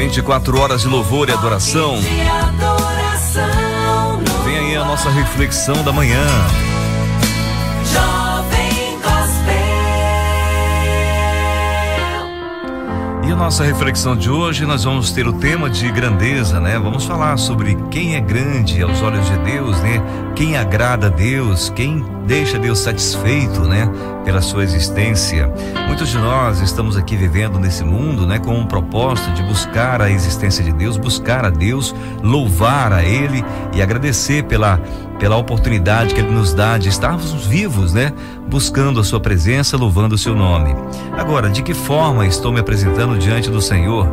24 horas de louvor e adoração. Vem aí a nossa reflexão da manhã. E a nossa reflexão de hoje, nós vamos ter o tema de grandeza, né? Vamos falar sobre quem é grande aos olhos de Deus, né? Quem agrada a Deus, quem deixa Deus satisfeito, né? Pela sua existência. Muitos de nós estamos aqui vivendo nesse mundo, né? Com um propósito de buscar a existência de Deus, buscar a Deus, louvar a Ele e agradecer pela oportunidade que Ele nos dá de estarmos vivos, né? Buscando a sua presença, louvando o seu nome. Agora, de que forma estou me apresentando diante do Senhor?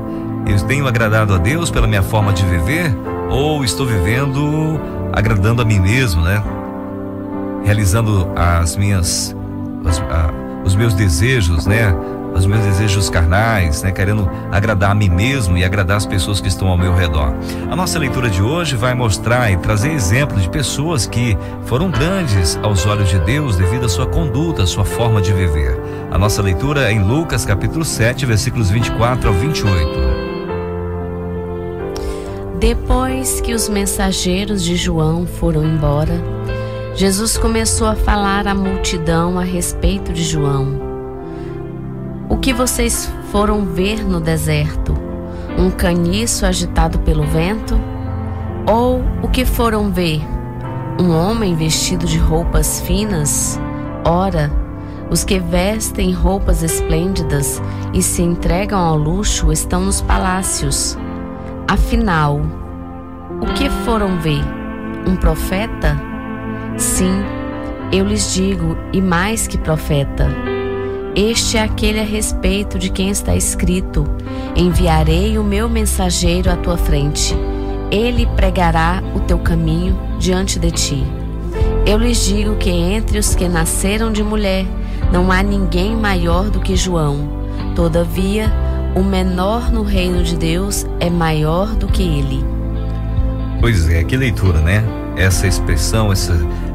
Eu tenho agradado a Deus pela minha forma de viver? Ou estou vivendo agradando a mim mesmo, né? Realizando os meus desejos, né? Os meus desejos carnais, né? Querendo agradar a mim mesmo e agradar as pessoas que estão ao meu redor. A nossa leitura de hoje vai mostrar e trazer exemplos de pessoas que foram grandes aos olhos de Deus devido à sua conduta, à sua forma de viver. A nossa leitura é em Lucas capítulo 7, versículos 24 ao 28. Depois que os mensageiros de João foram embora, Jesus começou a falar à multidão a respeito de João. O que vocês foram ver no deserto? Um caniço agitado pelo vento? Ou o que foram ver? Um homem vestido de roupas finas? Ora, os que vestem roupas esplêndidas e se entregam ao luxo estão nos palácios. Afinal, o que foram ver? Um profeta? Sim, eu lhes digo, e mais que profeta. Este é aquele a respeito de quem está escrito: enviarei o meu mensageiro à tua frente. Ele pregará o teu caminho diante de ti. Eu lhes digo que entre os que nasceram de mulher não há ninguém maior do que João. Todavia, o menor no reino de Deus é maior do que ele. Pois é, que leitura, né? Essa expressão,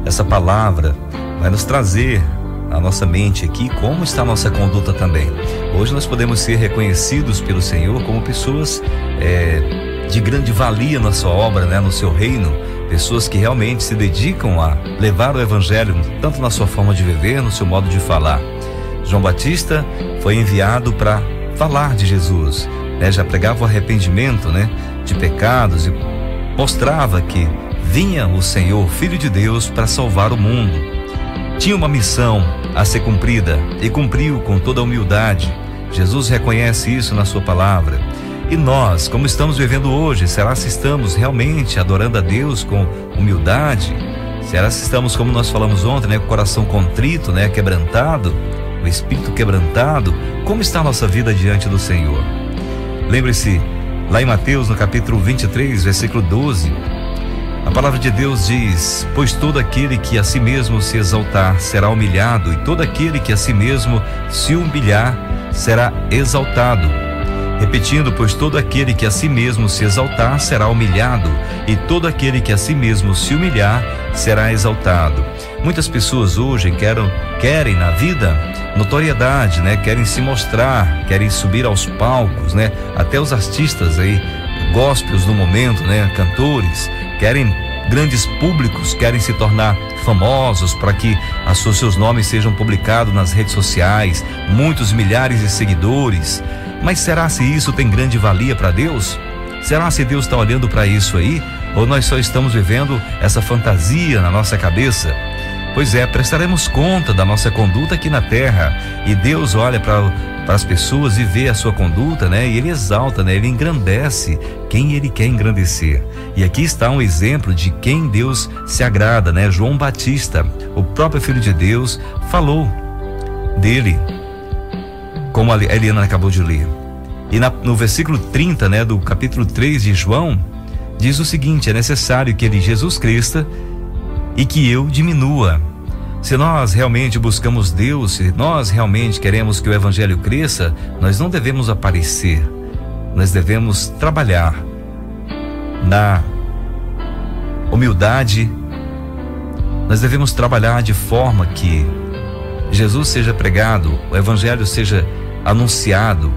essa palavra vai nos trazer a nossa mente aqui como está a nossa conduta também. Hoje nós podemos ser reconhecidos pelo Senhor como pessoas de grande valia na sua obra, né? No seu reino, pessoas que realmente se dedicam a levar o evangelho tanto na sua forma de viver, no seu modo de falar. João Batista foi enviado para falar de Jesus, né? Já pregava o arrependimento, né? De pecados e mostrava que vinha o Senhor, Filho de Deus, para salvar o mundo. Tinha uma missão a ser cumprida e cumpriu com toda a humildade. Jesus reconhece isso na sua palavra. E nós, como estamos vivendo hoje, será se estamos realmente adorando a Deus com humildade? Será se estamos, como nós falamos ontem, né, com o coração contrito, né, quebrantado, o espírito quebrantado? Como está a nossa vida diante do Senhor? Lembre-se, lá em Mateus, no capítulo 23, versículo 12, a palavra de Deus diz: pois todo aquele que a si mesmo se exaltar será humilhado, e todo aquele que a si mesmo se humilhar será exaltado. Repetindo, pois todo aquele que a si mesmo se exaltar será humilhado, e todo aquele que a si mesmo se humilhar será exaltado. Muitas pessoas hoje querem na vida notoriedade, né? Querem se mostrar, querem subir aos palcos, né? Até os artistas aí, gospels no momento, né? Cantores, querem grandes públicos, querem se tornar famosos para que seus nomes sejam publicados nas redes sociais, muitos milhares de seguidores. Mas será se isso tem grande valia para Deus? Será se Deus está olhando para isso aí? Ou nós só estamos vivendo essa fantasia na nossa cabeça? Pois é, prestaremos conta da nossa conduta aqui na terra, e Deus olha para as pessoas e vê a sua conduta, né? E Ele exalta, né? Ele engrandece quem Ele quer engrandecer. E aqui está um exemplo de quem Deus se agrada, né? João Batista, o próprio Filho de Deus, falou dele, como a Eliana acabou de ler. E no versículo 30, né, do capítulo 3 de João, diz o seguinte: é necessário que Jesus cresça e que eu diminua. Se nós realmente buscamos Deus, se nós realmente queremos que o evangelho cresça, nós não devemos aparecer, nós devemos trabalhar na humildade, nós devemos trabalhar de forma que Jesus seja pregado, o evangelho seja anunciado,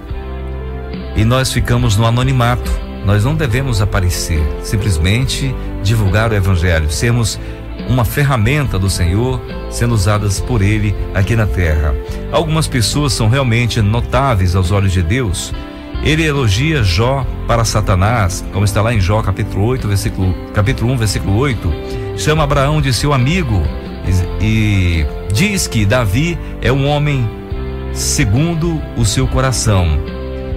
e nós ficamos no anonimato. Nós não devemos aparecer, simplesmente divulgar o Evangelho, sermos uma ferramenta do Senhor, sendo usadas por Ele aqui na terra. Algumas pessoas são realmente notáveis aos olhos de Deus. Ele elogia Jó para Satanás, como está lá em Jó capítulo 1, versículo 8. Chama Abraão de seu amigo e diz que Davi é um homem segundo o seu coração.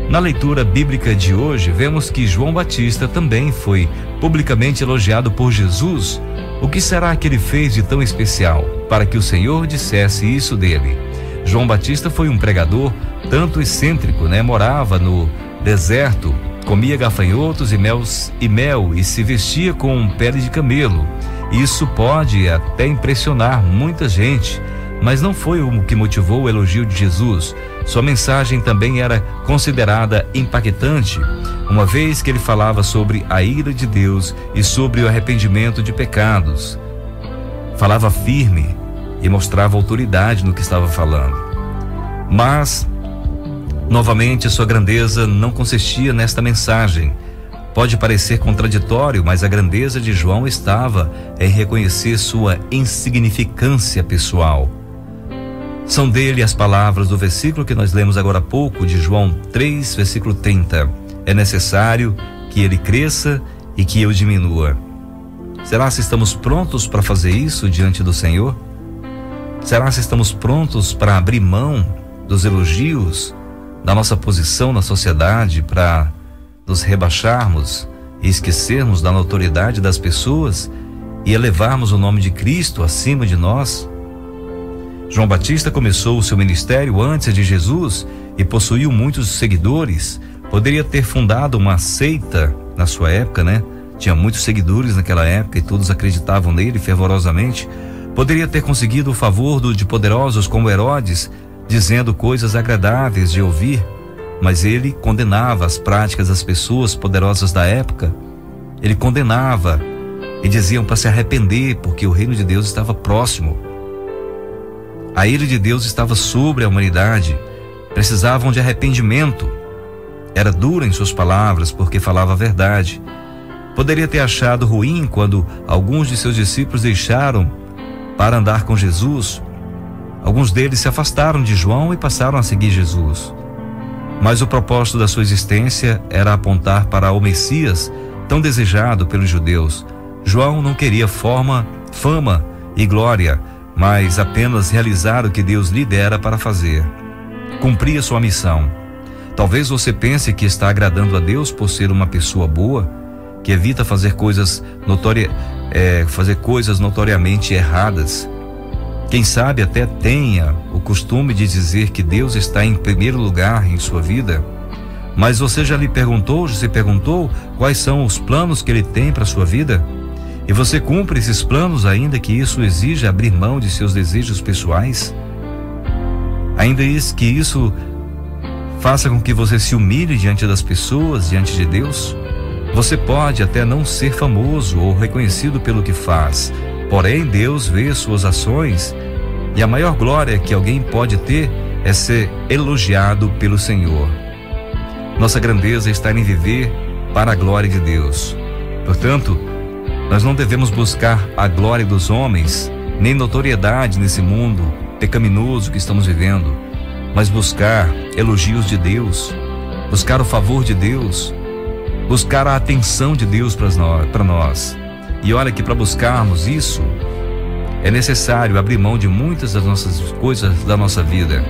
Na leitura bíblica de hoje, vemos que João Batista também foi publicamente elogiado por Jesus. O que será que ele fez de tão especial para que o Senhor dissesse isso dele? João Batista foi um pregador tanto excêntrico, Morava no deserto, comia gafanhotos e mel e se vestia com pele de camelo. Isso pode até impressionar muita gente, mas não foi o que motivou o elogio de Jesus. Sua mensagem também era considerada impactante, uma vez que ele falava sobre a ira de Deus e sobre o arrependimento de pecados. Falava firme e mostrava autoridade no que estava falando. Mas, novamente, a sua grandeza não consistia nesta mensagem. Pode parecer contraditório, mas a grandeza de João estava em reconhecer sua insignificância pessoal. São dele as palavras do versículo que nós lemos agora há pouco, de João 3, versículo 30. É necessário que ele cresça e que eu diminua. Será se estamos prontos para fazer isso diante do Senhor? Será se estamos prontos para abrir mão dos elogios, da nossa posição na sociedade, para nos rebaixarmos e esquecermos da notoriedade das pessoas e elevarmos o nome de Cristo acima de nós? João Batista começou o seu ministério antes de Jesus e possuiu muitos seguidores. Poderia ter fundado uma seita na sua época, Tinha muitos seguidores naquela época e todos acreditavam nele fervorosamente. Poderia ter conseguido o favor de poderosos como Herodes, dizendo coisas agradáveis de ouvir, mas ele condenava as práticas das pessoas poderosas da época. Ele condenava e diziam para se arrepender, porque o reino de Deus estava próximo. A ira de Deus estava sobre a humanidade. Precisavam de arrependimento. Era duro em suas palavras, porque falava a verdade. Poderia ter achado ruim quando alguns de seus discípulos deixaram para andar com Jesus. Alguns deles se afastaram de João e passaram a seguir Jesus. Mas o propósito da sua existência era apontar para o Messias, tão desejado pelos judeus. João não queria fama e glória, mas apenas realizar o que Deus lhe dera para fazer. Cumprir sua missão. Talvez você pense que está agradando a Deus por ser uma pessoa boa, que evita fazer coisas notoriamente erradas. Quem sabe até tenha o costume de dizer que Deus está em primeiro lugar em sua vida. Mas você já se perguntou quais são os planos que Ele tem para a sua vida? E você cumpre esses planos ainda que isso exija abrir mão de seus desejos pessoais? Ainda que isso faça com que você se humilhe diante das pessoas, diante de Deus? Você pode até não ser famoso ou reconhecido pelo que faz, porém Deus vê suas ações, e a maior glória que alguém pode ter é ser elogiado pelo Senhor. Nossa grandeza está em viver para a glória de Deus. Portanto, nós não devemos buscar a glória dos homens, nem notoriedade nesse mundo pecaminoso que estamos vivendo, mas buscar elogios de Deus, buscar o favor de Deus, buscar a atenção de Deus para nós. E olha que para buscarmos isso, é necessário abrir mão de muitas das nossas coisas da nossa vida.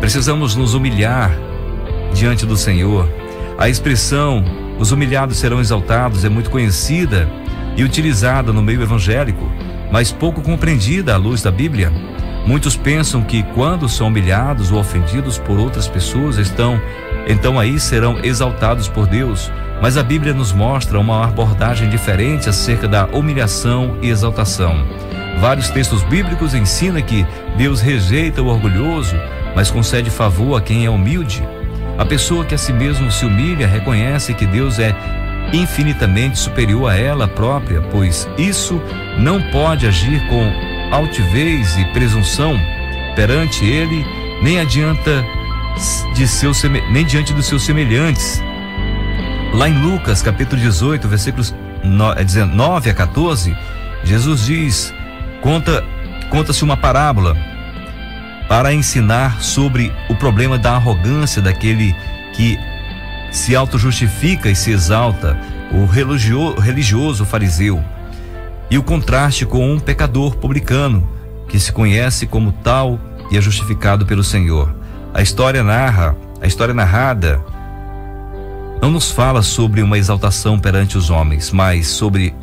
Precisamos nos humilhar diante do Senhor. A expressão, os humilhados serão exaltados, é muito conhecida e utilizada no meio evangélico, mas pouco compreendida à luz da Bíblia. Muitos pensam que quando são humilhados ou ofendidos por outras pessoas, então aí serão exaltados por Deus. Mas a Bíblia nos mostra uma abordagem diferente acerca da humilhação e exaltação. Vários textos bíblicos ensinam que Deus rejeita o orgulhoso, mas concede favor a quem é humilde. A pessoa que a si mesmo se humilha reconhece que Deus é infinitamente superior a ela própria, pois isso não pode agir com altivez e presunção perante Ele, nem diante dos seus semelhantes. Lá em Lucas, capítulo 18, versículos 9 a 14, Jesus diz, conta-se uma parábola para ensinar sobre o problema da arrogância daquele que se auto-justifica e se exalta, o religioso fariseu, e o contraste com um pecador publicano, que se conhece como tal e é justificado pelo Senhor. A história narrada não nos fala sobre uma exaltação perante os homens, mas sobre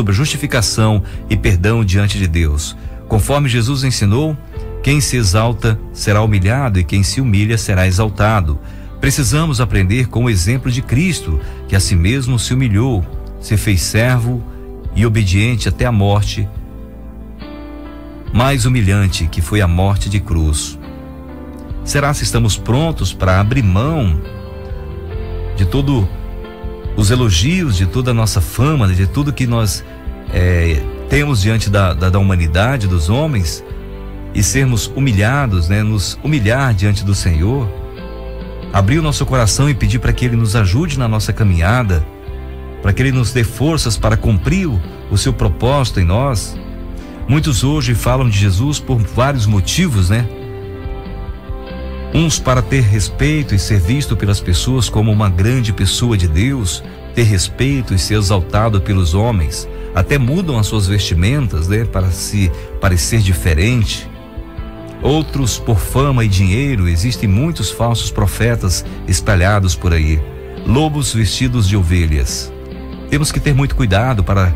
justificação e perdão diante de Deus. Conforme Jesus ensinou, quem se exalta será humilhado e quem se humilha será exaltado. Precisamos aprender com o exemplo de Cristo, que a si mesmo se humilhou, se fez servo e obediente até a morte, mais humilhante, que foi a morte de cruz. Será se estamos prontos para abrir mão de todos os elogios, de toda a nossa fama, de tudo que nós temos diante da humanidade, dos homens, e sermos humilhados, nos humilhar diante do Senhor? Abrir o nosso coração e pedir para que Ele nos ajude na nossa caminhada, para que Ele nos dê forças para cumprir o seu propósito em nós. Muitos hoje falam de Jesus por vários motivos, Uns para ter respeito e ser visto pelas pessoas como uma grande pessoa de Deus, ter respeito e ser exaltado pelos homens. Até mudam as suas vestimentas, para se parecer diferente. Outros por fama e dinheiro. Existem muitos falsos profetas espalhados por aí, lobos vestidos de ovelhas. Temos que ter muito cuidado para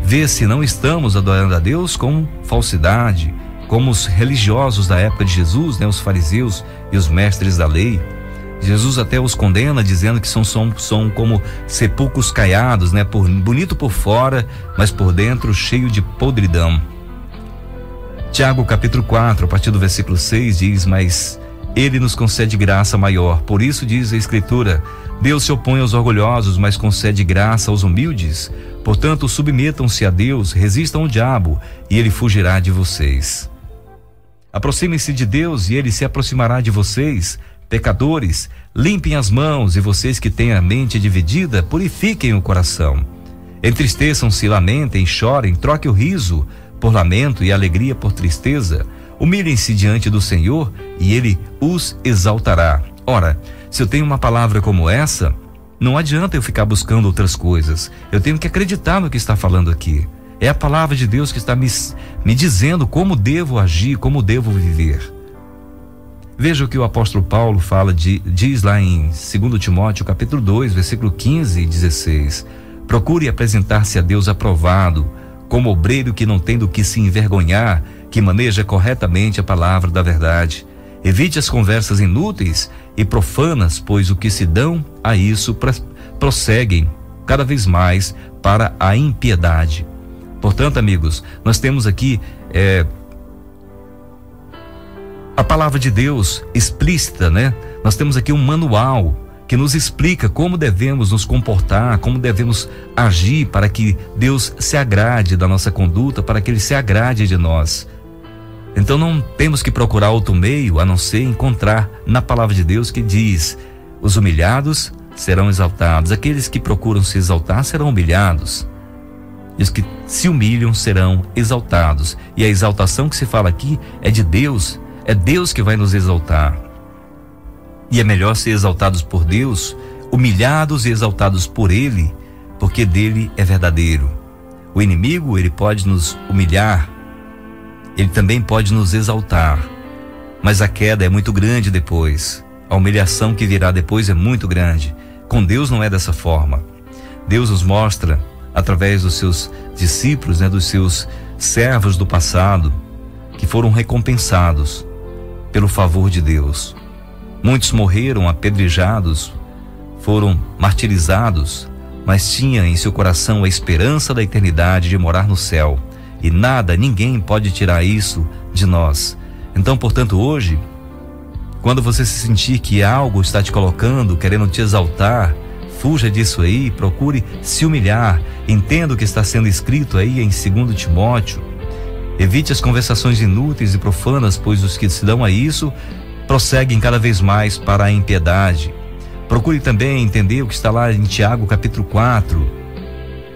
ver se não estamos adorando a Deus com falsidade, como os religiosos da época de Jesus, os fariseus e os mestres da lei. Jesus até os condena, dizendo que são como sepulcros caiados, bonito por fora, mas por dentro cheio de podridão. Tiago capítulo 4, a partir do versículo 6 diz, mas Ele nos concede graça maior. Por isso diz a Escritura, Deus se opõe aos orgulhosos, mas concede graça aos humildes. Portanto, submetam-se a Deus, resistam ao diabo, e ele fugirá de vocês. Aproximem-se de Deus, e ele se aproximará de vocês. Pecadores, limpem as mãos, e vocês que têm a mente dividida, purifiquem o coração. Entristeçam-se, lamentem, chorem, troquem o riso por lamento e alegria por tristeza. Humilhem-se diante do Senhor e Ele os exaltará. Ora, se eu tenho uma palavra como essa, não adianta eu ficar buscando outras coisas. Eu tenho que acreditar no que está falando aqui. É a palavra de Deus que está me dizendo como devo agir, como devo viver. Veja o que o apóstolo Paulo diz lá em 2 Timóteo capítulo 2, versículo 15 e 16. Procure apresentar-se a Deus aprovado, como obreiro que não tem do que se envergonhar, que maneja corretamente a palavra da verdade. Evite as conversas inúteis e profanas, pois o que se dão a isso prosseguem cada vez mais para a impiedade. Portanto, amigos, nós temos aqui a palavra de Deus explícita, Nós temos aqui um manual que nos explica como devemos nos comportar, como devemos agir para que Deus se agrade da nossa conduta, para que Ele se agrade de nós. Então não temos que procurar outro meio a não ser encontrar na palavra de Deus, que diz: os humilhados serão exaltados, aqueles que procuram se exaltar serão humilhados, e os que se humilham serão exaltados. E a exaltação que se fala aqui é de Deus, é Deus que vai nos exaltar. E é melhor ser exaltados por Deus, humilhados e exaltados por Ele, porque dele é verdadeiro. O inimigo, ele pode nos humilhar, ele também pode nos exaltar, mas a queda é muito grande depois. A humilhação que virá depois é muito grande. Com Deus não é dessa forma. Deus nos mostra, através dos seus discípulos, dos seus servos do passado, que foram recompensados pelo favor de Deus. Muitos morreram apedrejados, foram martirizados, mas tinha em seu coração a esperança da eternidade de morar no céu. E nada, ninguém pode tirar isso de nós. Então, portanto, hoje, quando você se sentir que algo está te colocando, querendo te exaltar, fuja disso aí, procure se humilhar. Entenda o que está sendo escrito aí em 2 Timóteo. Evite as conversações inúteis e profanas, pois os que se dão a isso prosseguem cada vez mais para a impiedade. Procure também entender o que está lá em Tiago capítulo 4,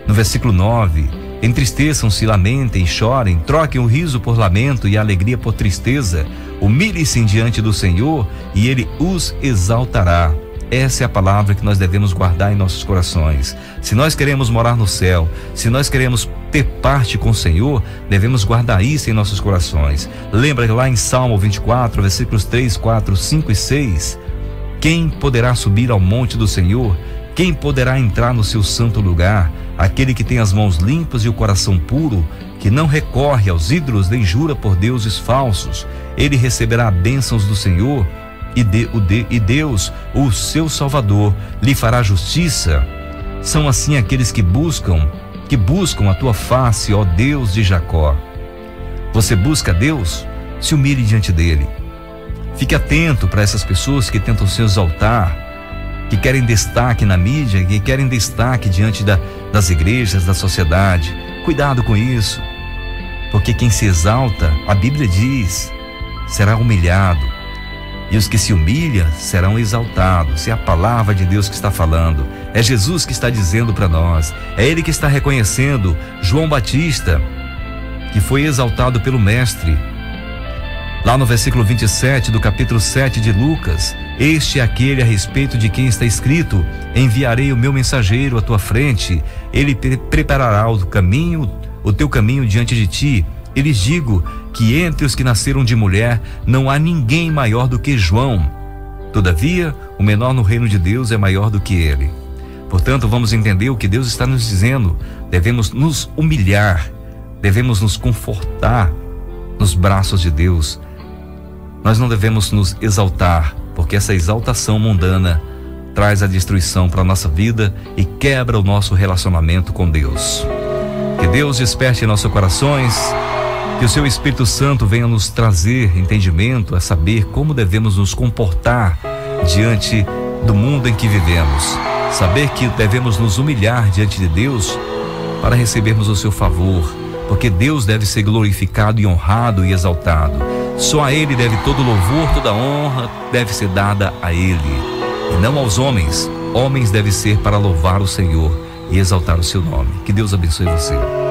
no versículo 9. Entristeçam-se, lamentem, chorem, troquem o riso por lamento e a alegria por tristeza. Humilhem-se diante do Senhor e Ele os exaltará. Essa é a palavra que nós devemos guardar em nossos corações. Se nós queremos morar no céu, se nós queremos ter parte com o Senhor, devemos guardar isso em nossos corações. Lembra lá em Salmo 24, versículos 3, 4, 5 e 6. Quem poderá subir ao monte do Senhor? Quem poderá entrar no seu santo lugar? Aquele que tem as mãos limpas e o coração puro, que não recorre aos ídolos nem jura por deuses falsos. Ele receberá bênçãos do Senhor e Deus, o seu Salvador, lhe fará justiça. São assim aqueles que buscam a tua face, ó Deus de Jacó. Você busca Deus? Se humilhe diante dele. Fique atento para essas pessoas que tentam se exaltar, que querem destaque na mídia, que querem destaque diante das igrejas, da sociedade. Cuidado com isso, porque quem se exalta, a Bíblia diz, será humilhado, e os que se humilham serão exaltados. É a palavra de Deus que está falando, é Jesus que está dizendo para nós, é Ele que está reconhecendo João Batista, que foi exaltado pelo Mestre. Lá no versículo 27 do capítulo 7 de Lucas, este é aquele a respeito de quem está escrito: enviarei o meu mensageiro à tua frente, ele preparará o teu caminho diante de ti. E lhes digo que entre os que nasceram de mulher não há ninguém maior do que João. Todavia, o menor no reino de Deus é maior do que ele. Portanto, vamos entender o que Deus está nos dizendo. Devemos nos humilhar, devemos nos confortar nos braços de Deus. Nós não devemos nos exaltar, porque essa exaltação mundana traz a destruição para a nossa vida e quebra o nosso relacionamento com Deus. Que Deus desperte em nossos corações, que o seu Espírito Santo venha nos trazer entendimento a saber como devemos nos comportar diante do mundo em que vivemos. Saber que devemos nos humilhar diante de Deus para recebermos o seu favor, porque Deus deve ser glorificado e honrado e exaltado. Só a Ele deve todo louvor, toda honra deve ser dada a Ele, e não aos homens. Homens devem ser para louvar o Senhor e exaltar o seu nome. Que Deus abençoe você.